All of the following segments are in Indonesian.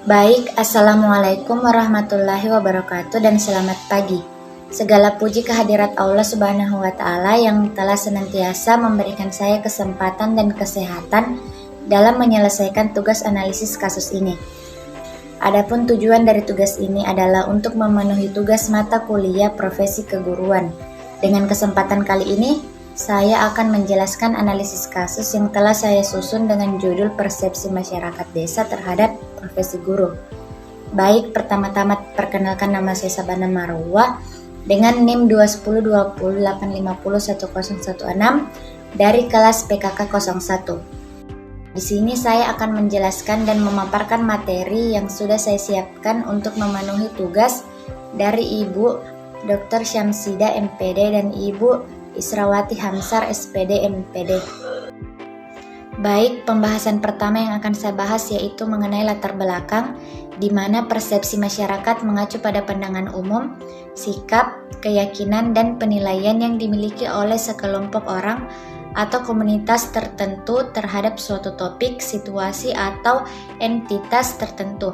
Baik, Assalamualaikum warahmatullahi wabarakatuh dan selamat pagi. Segala puji kehadirat Allah Subhanahu wa Ta'ala yang telah senantiasa memberikan saya kesempatan dan kesehatan dalam menyelesaikan tugas analisis kasus ini. Adapun tujuan dari tugas ini adalah untuk memenuhi tugas mata kuliah profesi keguruan. Dengan kesempatan kali ini, saya akan menjelaskan analisis kasus yang telah saya susun dengan judul Persepsi Masyarakat Desa Terhadap Profesi Guru. Baik, pertama-tama perkenalkan, nama saya Sabana Marwa dengan NIM 2102085010116 dari kelas PKK 01. Di sini saya akan menjelaskan dan memaparkan materi yang sudah saya siapkan untuk memenuhi tugas dari Ibu Dr. Syamsida MPD dan Ibu Israwati Hamsar SPD MPD. Baik, pembahasan pertama yang akan saya bahas yaitu mengenai latar belakang, di mana persepsi masyarakat mengacu pada pandangan umum, sikap, keyakinan, dan penilaian yang dimiliki oleh sekelompok orang atau komunitas tertentu terhadap suatu topik, situasi, atau entitas tertentu.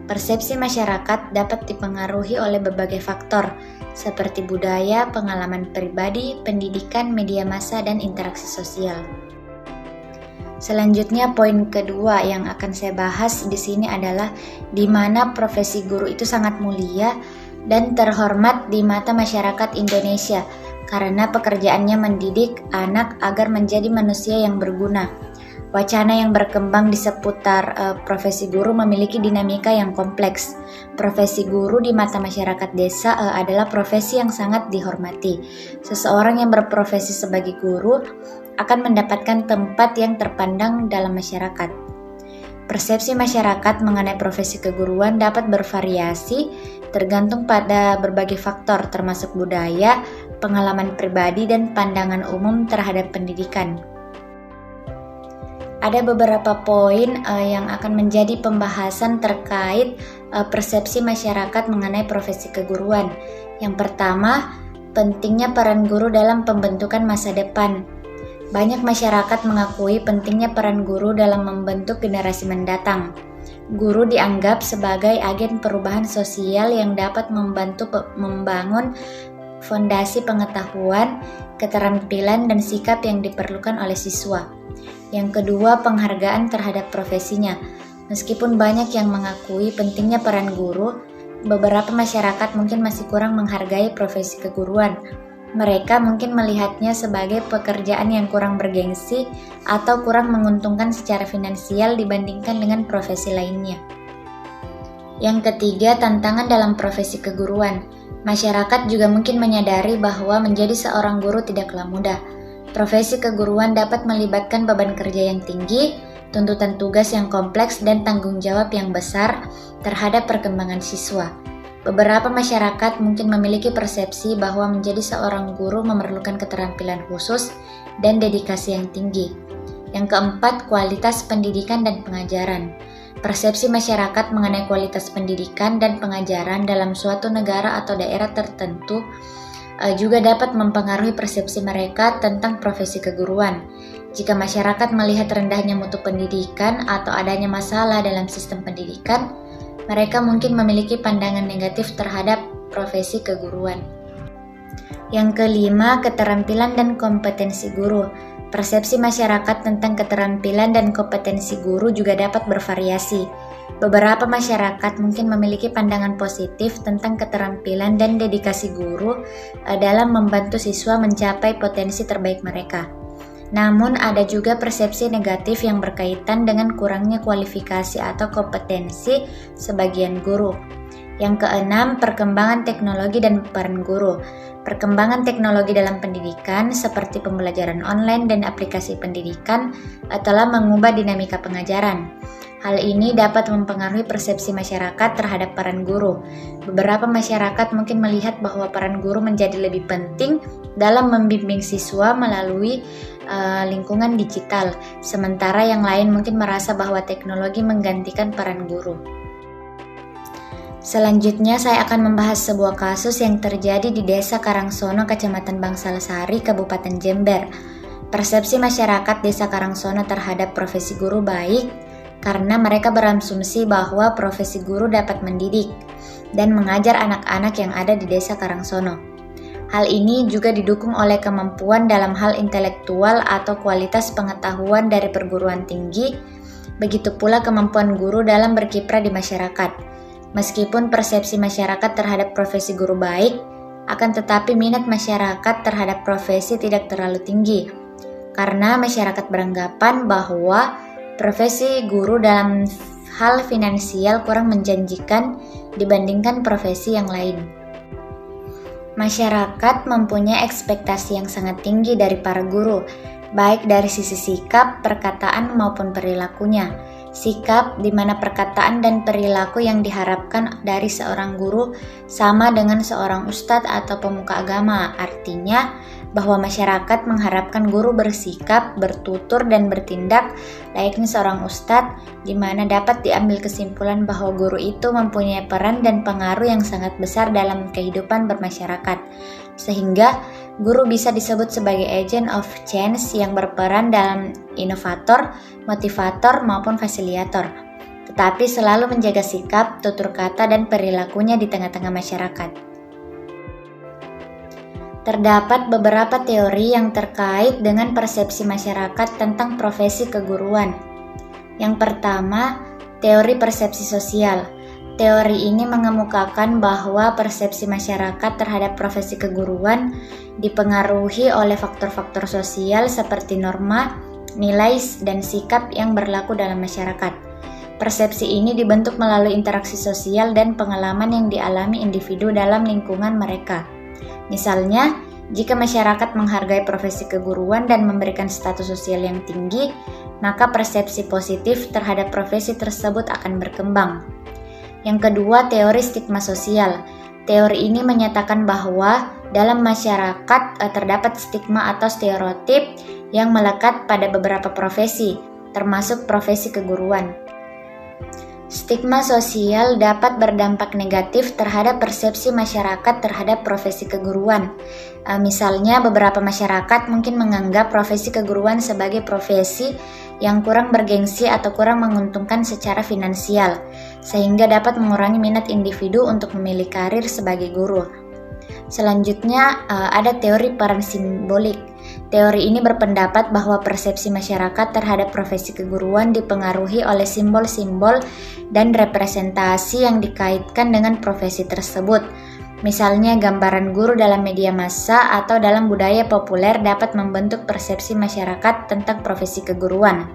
Persepsi masyarakat dapat dipengaruhi oleh berbagai faktor, seperti budaya, pengalaman pribadi, pendidikan, media massa, dan interaksi sosial. Selanjutnya, poin kedua yang akan saya bahas di sini adalah di mana profesi guru itu sangat mulia dan terhormat di mata masyarakat Indonesia karena pekerjaannya mendidik anak agar menjadi manusia yang berguna. Wacana yang berkembang di seputar profesi guru memiliki dinamika yang kompleks. Profesi guru di mata masyarakat desa adalah profesi yang sangat dihormati. Seseorang yang berprofesi sebagai guru akan mendapatkan tempat yang terpandang dalam masyarakat. Persepsi masyarakat mengenai profesi keguruan dapat bervariasi tergantung pada berbagai faktor termasuk budaya, pengalaman pribadi, dan pandangan umum terhadap pendidikan. Ada beberapa poin yang akan menjadi pembahasan terkait persepsi masyarakat mengenai profesi keguruan. Yang pertama, pentingnya peran guru dalam pembentukan masa depan. Banyak masyarakat mengakui pentingnya peran guru dalam membentuk generasi mendatang. Guru dianggap sebagai agen perubahan sosial yang dapat membantu membangun fondasi pengetahuan, keterampilan, dan sikap yang diperlukan oleh siswa. Yang kedua, penghargaan terhadap profesinya. Meskipun banyak yang mengakui pentingnya peran guru, beberapa masyarakat mungkin masih kurang menghargai profesi keguruan. Mereka mungkin melihatnya sebagai pekerjaan yang kurang bergengsi atau kurang menguntungkan secara finansial dibandingkan dengan profesi lainnya. Yang ketiga, tantangan dalam profesi keguruan. Masyarakat juga mungkin menyadari bahwa menjadi seorang guru tidaklah mudah. Profesi keguruan dapat melibatkan beban kerja yang tinggi, tuntutan tugas yang kompleks, dan tanggung jawab yang besar terhadap perkembangan siswa. Beberapa masyarakat mungkin memiliki persepsi bahwa menjadi seorang guru memerlukan keterampilan khusus dan dedikasi yang tinggi. Yang keempat, kualitas pendidikan dan pengajaran. Persepsi masyarakat mengenai kualitas pendidikan dan pengajaran dalam suatu negara atau daerah tertentu juga dapat mempengaruhi persepsi mereka tentang profesi keguruan. Jika masyarakat melihat rendahnya mutu pendidikan atau adanya masalah dalam sistem pendidikan, mereka mungkin memiliki pandangan negatif terhadap profesi keguruan. Yang kelima, keterampilan dan kompetensi guru. Persepsi masyarakat tentang keterampilan dan kompetensi guru juga dapat bervariasi. Beberapa masyarakat mungkin memiliki pandangan positif tentang keterampilan dan dedikasi guru dalam membantu siswa mencapai potensi terbaik mereka. Namun ada juga persepsi negatif yang berkaitan dengan kurangnya kualifikasi atau kompetensi sebagian guru. Yang keenam, perkembangan teknologi dan peran guru. Perkembangan teknologi dalam pendidikan seperti pembelajaran online dan aplikasi pendidikan telah mengubah dinamika pengajaran. Hal ini dapat mempengaruhi persepsi masyarakat terhadap peran guru. Beberapa masyarakat mungkin melihat bahwa peran guru menjadi lebih penting dalam membimbing siswa melalui lingkungan digital, sementara yang lain mungkin merasa bahwa teknologi menggantikan peran guru. Selanjutnya saya akan membahas sebuah kasus yang terjadi di Desa Karangsono, Kecamatan Bangsalasari, Kabupaten Jember. Persepsi masyarakat Desa Karangsono terhadap profesi guru baik, karena mereka berasumsi bahwa profesi guru dapat mendidik dan mengajar anak-anak yang ada di desa Karangsono. Hal ini juga didukung oleh kemampuan dalam hal intelektual atau kualitas pengetahuan dari perguruan tinggi, begitu pula kemampuan guru dalam berkiprah di masyarakat. Meskipun persepsi masyarakat terhadap profesi guru baik, akan tetapi minat masyarakat terhadap profesi tidak terlalu tinggi, karena masyarakat beranggapan bahwa profesi guru dalam hal finansial kurang menjanjikan dibandingkan profesi yang lain. Masyarakat mempunyai ekspektasi yang sangat tinggi dari para guru, baik dari sisi sikap, perkataan, maupun perilakunya. Sikap di mana perkataan dan perilaku yang diharapkan dari seorang guru sama dengan seorang ustadz atau pemuka agama. Artinya bahwa masyarakat mengharapkan guru bersikap, bertutur, dan bertindak layaknya seorang ustadz, di mana dapat diambil kesimpulan bahwa guru itu mempunyai peran dan pengaruh yang sangat besar dalam kehidupan bermasyarakat, sehingga guru bisa disebut sebagai agent of change yang berperan dalam inovator, motivator, maupun fasilitator, tetapi selalu menjaga sikap, tutur kata, dan perilakunya di tengah-tengah masyarakat. Terdapat beberapa teori yang terkait dengan persepsi masyarakat tentang profesi keguruan. Yang pertama, teori persepsi sosial. Teori ini mengemukakan bahwa persepsi masyarakat terhadap profesi keguruan dipengaruhi oleh faktor-faktor sosial seperti norma, nilai, dan sikap yang berlaku dalam masyarakat. Persepsi ini dibentuk melalui interaksi sosial dan pengalaman yang dialami individu dalam lingkungan mereka. Misalnya, jika masyarakat menghargai profesi keguruan dan memberikan status sosial yang tinggi, maka persepsi positif terhadap profesi tersebut akan berkembang. Yang kedua, teori stigma sosial. Teori ini menyatakan bahwa dalam masyarakat terdapat stigma atau stereotip yang melekat pada beberapa profesi, termasuk profesi keguruan. Stigma sosial dapat berdampak negatif terhadap persepsi masyarakat terhadap profesi keguruan. Misalnya, beberapa masyarakat mungkin menganggap profesi keguruan sebagai profesi yang kurang bergengsi atau kurang menguntungkan secara finansial, sehingga dapat mengurangi minat individu untuk memilih karir sebagai guru. Selanjutnya, ada teori peran simbolik. Teori ini berpendapat bahwa persepsi masyarakat terhadap profesi keguruan dipengaruhi oleh simbol-simbol dan representasi yang dikaitkan dengan profesi tersebut. Misalnya, gambaran guru dalam media massa atau dalam budaya populer dapat membentuk persepsi masyarakat tentang profesi keguruan.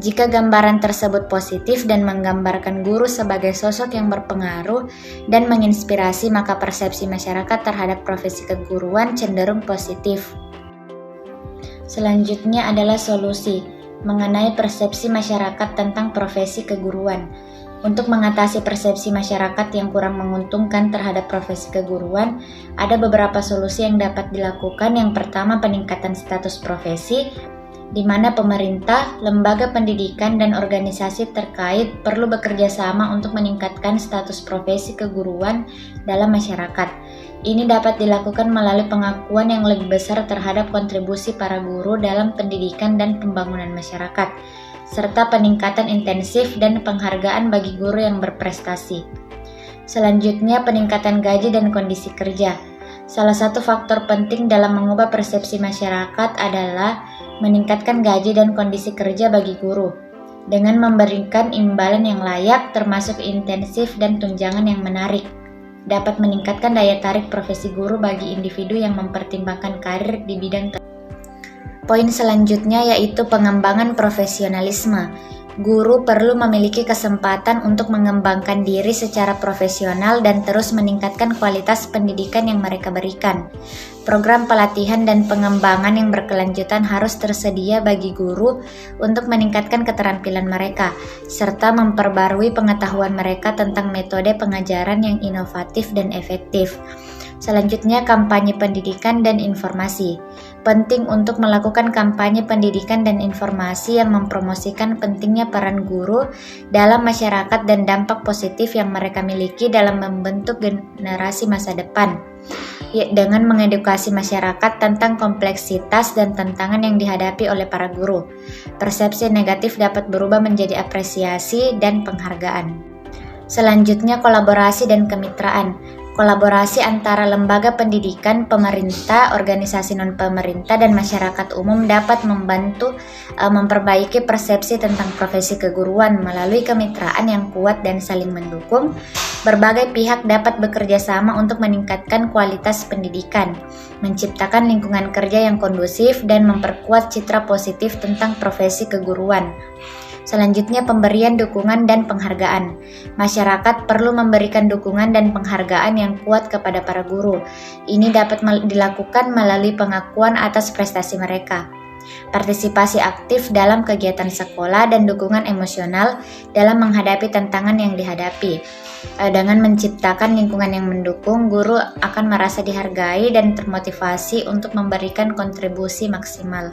Jika gambaran tersebut positif dan menggambarkan guru sebagai sosok yang berpengaruh dan menginspirasi, maka persepsi masyarakat terhadap profesi keguruan cenderung positif. Selanjutnya adalah solusi mengenai persepsi masyarakat tentang profesi keguruan. Untuk mengatasi persepsi masyarakat yang kurang menguntungkan terhadap profesi keguruan, ada beberapa solusi yang dapat dilakukan. Yang pertama, peningkatan status profesi, di mana pemerintah, lembaga pendidikan, dan organisasi terkait perlu bekerja sama untuk meningkatkan status profesi keguruan dalam masyarakat. Ini dapat dilakukan melalui pengakuan yang lebih besar terhadap kontribusi para guru dalam pendidikan dan pembangunan masyarakat, serta peningkatan intensif dan penghargaan bagi guru yang berprestasi. Selanjutnya, peningkatan gaji dan kondisi kerja. Salah satu faktor penting dalam mengubah persepsi masyarakat adalah meningkatkan gaji dan kondisi kerja bagi guru, dengan memberikan imbalan yang layak termasuk intensif dan tunjangan yang menarik. Dapat meningkatkan daya tarik profesi guru bagi individu yang mempertimbangkan karir di bidang Poin selanjutnya yaitu pengembangan profesionalisme. Guru perlu memiliki kesempatan untuk mengembangkan diri secara profesional dan terus meningkatkan kualitas pendidikan yang mereka berikan. Program pelatihan dan pengembangan yang berkelanjutan harus tersedia bagi guru untuk meningkatkan keterampilan mereka, serta memperbarui pengetahuan mereka tentang metode pengajaran yang inovatif dan efektif. Selanjutnya, kampanye pendidikan dan informasi. Penting untuk melakukan kampanye pendidikan dan informasi yang mempromosikan pentingnya peran guru dalam masyarakat dan dampak positif yang mereka miliki dalam membentuk generasi masa depan. dengan mengedukasi masyarakat tentang kompleksitas dan tantangan yang dihadapi oleh para guru. Persepsi negatif dapat berubah menjadi apresiasi dan penghargaan. Selanjutnya, kolaborasi dan kemitraan. Kolaborasi antara lembaga pendidikan, pemerintah, organisasi non-pemerintah, dan masyarakat umum dapat membantu memperbaiki persepsi tentang profesi keguruan melalui kemitraan yang kuat dan saling mendukung. Berbagai pihak dapat bekerja sama untuk meningkatkan kualitas pendidikan, menciptakan lingkungan kerja yang kondusif, dan memperkuat citra positif tentang profesi keguruan. Selanjutnya, pemberian dukungan dan penghargaan. Masyarakat perlu memberikan dukungan dan penghargaan yang kuat kepada para guru. Ini dapat dilakukan melalui pengakuan atas prestasi mereka, partisipasi aktif dalam kegiatan sekolah, dan dukungan emosional dalam menghadapi tantangan yang dihadapi. Dengan menciptakan lingkungan yang mendukung, guru akan merasa dihargai dan termotivasi untuk memberikan kontribusi maksimal.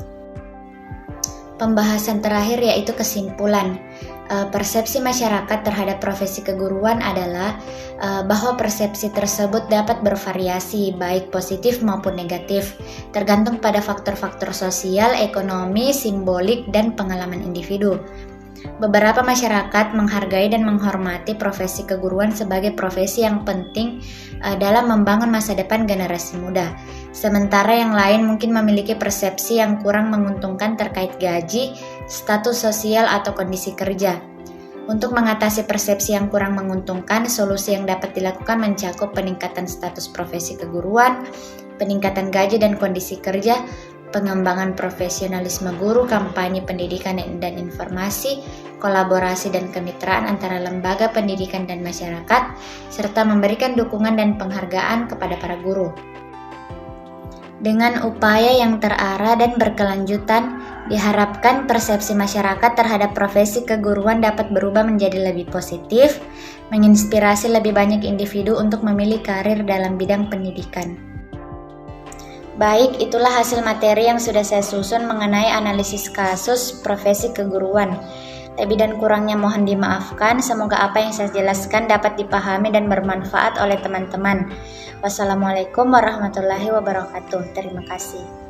Pembahasan terakhir yaitu kesimpulan. Persepsi masyarakat terhadap profesi keguruan adalah bahwa persepsi tersebut dapat bervariasi, baik positif maupun negatif, tergantung pada faktor-faktor sosial, ekonomi, simbolik, dan pengalaman individu. Beberapa masyarakat menghargai dan menghormati profesi keguruan sebagai profesi yang penting dalam membangun masa depan generasi muda. Sementara yang lain mungkin memiliki persepsi yang kurang menguntungkan terkait gaji, status sosial, atau kondisi kerja. Untuk mengatasi persepsi yang kurang menguntungkan, solusi yang dapat dilakukan mencakup peningkatan status profesi keguruan, peningkatan gaji dan kondisi kerja, pengembangan profesionalisme guru, kampanye pendidikan dan informasi, kolaborasi dan kemitraan antara lembaga pendidikan dan masyarakat, serta memberikan dukungan dan penghargaan kepada para guru. Dengan upaya yang terarah dan berkelanjutan, diharapkan persepsi masyarakat terhadap profesi keguruan dapat berubah menjadi lebih positif, menginspirasi lebih banyak individu untuk memilih karir dalam bidang pendidikan. Baik, itulah hasil materi yang sudah saya susun mengenai analisis kasus profesi keguruan. Lebih dan kurangnya mohon dimaafkan. Semoga apa yang saya jelaskan dapat dipahami dan bermanfaat oleh teman-teman. Wassalamualaikum warahmatullahi wabarakatuh. Terima kasih.